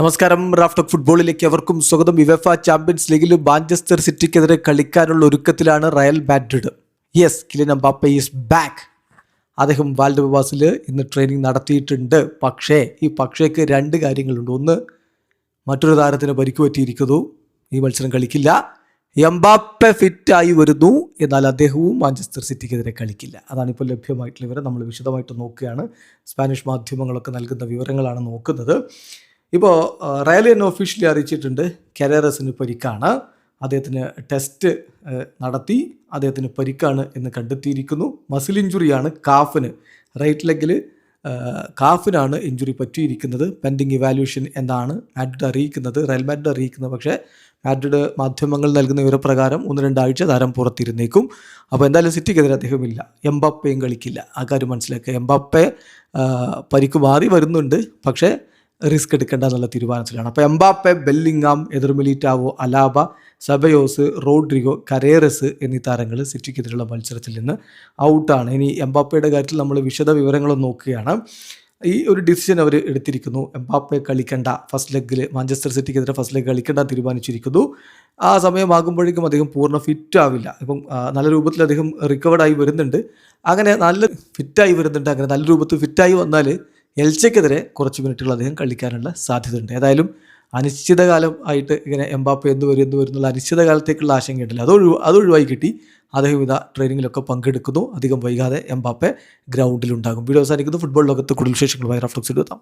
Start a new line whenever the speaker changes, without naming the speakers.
നമസ്കാരം. റാഫ്റ്റോക്ക് ഫുട്ബോളിലേക്ക് അവർക്കും സ്വാഗതം. യുവേഫ ചാമ്പ്യൻസ് ലീഗിൽ മാഞ്ചസ്റ്റർ സിറ്റിക്കെതിരെ കളിക്കാനുള്ള ഒരുക്കത്തിലാണ് Real Madrid. Yes, Kylian Mbappe is back. അദ്ദേഹം വാൽഡബാസിൽ ഇന്ന് ട്രെയിനിങ് നടത്തിയിട്ടുണ്ട്. പക്ഷേ ഈ പക്ഷേക്ക് രണ്ട് കാര്യങ്ങളുണ്ട്. ഒന്ന്, മറ്റൊരു താരത്തിന് പരിക്ക് പറ്റിയിരിക്കുന്നു, ഈ മത്സരം കളിക്കില്ല. എംബാപ്പെ ഫിറ്റായി വരുന്നു, എന്നാൽ അദ്ദേഹവും മാഞ്ചസ്റ്റർ സിറ്റിക്കെതിരെ കളിക്കില്ല. അതാണിപ്പോൾ ലഭ്യമായിട്ടുള്ള വിവരം. നമ്മൾ വിശദമായിട്ട് നോക്കുകയാണ്. സ്പാനിഷ് മാധ്യമങ്ങളൊക്കെ നൽകുന്ന വിവരങ്ങളാണ് നോക്കുന്നത്. ഇപ്പോൾ റയൽ തന്നെ ഒഫീഷ്യലി അറിയിച്ചിട്ടുണ്ട് കെരേറസിന് പരിക്കാണ്. അദ്ദേഹത്തിന് ടെസ്റ്റ് നടത്തി, അദ്ദേഹത്തിന് പരിക്കാണ് എന്ന് കണ്ടെത്തിയിരിക്കുന്നു. മസിൽ ഇഞ്ചുറിയാണ് കാഫിന്, റൈറ്റ് ലെഗിൽ കാഫിനാണ് ഇഞ്ചുറി പറ്റിയിരിക്കുന്നത്. പെൻഡിങ് ഇവാലുവേഷൻ എന്നാണ് മാഡ്രിഡ് അറിയിക്കുന്നത്, റയൽ മാഡ്രിഡ് അറിയിക്കുന്നത്. പക്ഷേ മാഡ്രിഡ് മാധ്യമങ്ങൾ നൽകുന്ന വിവരപ്രകാരം 1-2 ആഴ്ച താരം പുറത്തിരുന്നേക്കും. അപ്പോൾ എന്തായാലും സിറ്റിക്കെതിരെ അദ്ദേഹമില്ല. എംബാപ്പയും കളിക്കില്ല, ആ കാര്യം മനസ്സിലാക്കുക. എംബാപ്പെ പരിക്ക് മാറി വരുന്നുണ്ട്, പക്ഷേ റിസ്ക് എടുക്കേണ്ട എന്നുള്ള തീരുമാനത്തിലാണ്. അപ്പോൾ Mbappe, Bellingham, Eder Militao, Alaba, Ceballos, Rodrygo, Carreras എന്നീ താരങ്ങൾ സിറ്റിക്കെതിരെയുള്ള മത്സരത്തിൽ നിന്ന് ഔട്ടാണ്. ഇനി എംബാപ്പയുടെ കാര്യത്തിൽ നമ്മൾ വിശദ വിവരങ്ങൾ നോക്കുകയാണ്. ഈ ഒരു ഡിസിഷൻ അവർ എടുത്തിരിക്കുന്നു. എംബാപ്പെ കളിക്കേണ്ട, ഫസ്റ്റ് ലെഗിൽ മാഞ്ചസ്റ്റർ സിറ്റിക്കെതിരെ ഫസ്റ്റ് ലെഗ് കളിക്കേണ്ട തീരുമാനിച്ചിരിക്കുന്നു. ആ സമയമാകുമ്പോഴേക്കും അദ്ദേഹം പൂർണ്ണ ഫിറ്റ് ആവില്ല. ഇപ്പം നല്ല രൂപത്തിൽ അദ്ദേഹം റിക്കവേർഡായി വരുന്നുണ്ട്. അങ്ങനെ നല്ല ഫിറ്റായി വരുന്നുണ്ട്. അങ്ങനെ നല്ല രൂപത്തിൽ ഫിറ്റായി വന്നാൽ എൽച്ചയ്ക്കെതിരെ കുറച്ച് മിനിറ്റുകൾ അദ്ദേഹം കളിക്കാനുള്ള സാധ്യതയുണ്ട്. ഏതായാലും അനിശ്ചിതകാലം ആയിട്ട് ഇങ്ങനെ എംബാപ്പെ എന്ത് വരും എന്നുള്ള അനിശ്ചിതകാലത്തേക്കുള്ള ആശങ്കയുണ്ടല്ലോ, അതൊഴിവായി കിട്ടി. അദ്ദേഹം ഇതാ ട്രെയിനിങ്ങിലൊക്കെ പങ്കെടുക്കുന്നു. അധികം വൈകാതെ എംബാപ്പെ ഗ്രൗണ്ടിലുണ്ടാകും. വീഡിയോ അവസാനിക്കുന്നു. ഫുട്ബോൾ ലോകത്ത് കൂടുതൽ വിശേഷങ്ങളുമായി റാഫ്റ്റോക്സിൽ എത്താം.